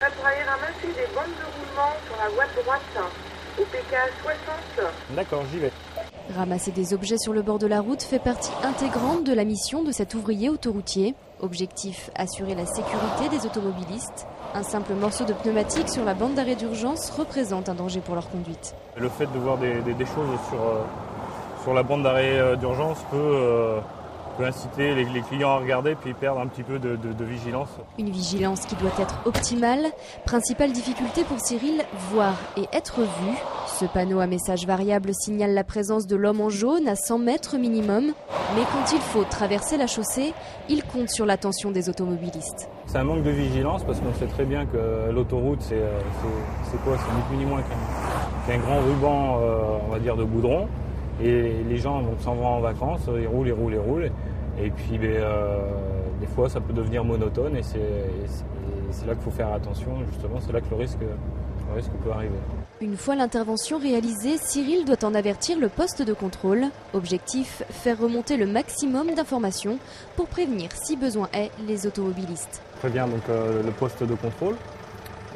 Pour aller ramasser des bandes de roulement sur la voie de droite, au PK 60. D'accord, j'y vais. Ramasser des objets sur le bord de la route fait partie intégrante de la mission de cet ouvrier autoroutier. Objectif, assurer la sécurité des automobilistes. Un simple morceau de pneumatique sur la bande d'arrêt d'urgence représente un danger pour leur conduite. Le fait de voir des choses sur la bande d'arrêt d'urgence peut inciter les clients à regarder puis perdre un petit peu de vigilance. Une vigilance qui doit être optimale. Principale difficulté pour Cyril, voir et être vu. Ce panneau à message variable signale la présence de l'homme en jaune à 100 mètres minimum. Mais quand il faut traverser la chaussée, il compte sur l'attention des automobilistes. C'est un manque de vigilance parce qu'on sait très bien que l'autoroute, c'est quoi? C'est ni plus ni moins qu'un grand ruban, on va dire, de goudron. Et les gens s'en vont en vacances, ils roulent, ils roulent, ils roulent. Et puis des fois ça peut devenir monotone et c'est là qu'il faut faire attention, justement, c'est là que le risque peut arriver. Une fois l'intervention réalisée, Cyril doit en avertir le poste de contrôle. Objectif, faire remonter le maximum d'informations pour prévenir, si besoin est, les automobilistes. Très bien, donc le poste de contrôle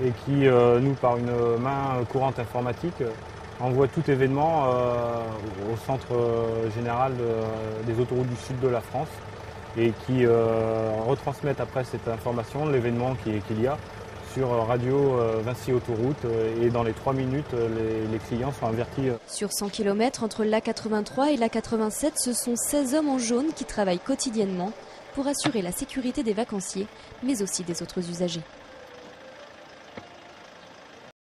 et qui, nous, par une main courante informatique, envoie tout événement au centre général des autoroutes du sud de la France et qui retransmettent après cette information, l'événement qu'il y a sur Radio Vinci Autoroute et dans les 3 minutes, les clients sont avertis. Sur 100 km entre l'A83 et l'A87, ce sont 16 hommes en jaune qui travaillent quotidiennement pour assurer la sécurité des vacanciers, mais aussi des autres usagers.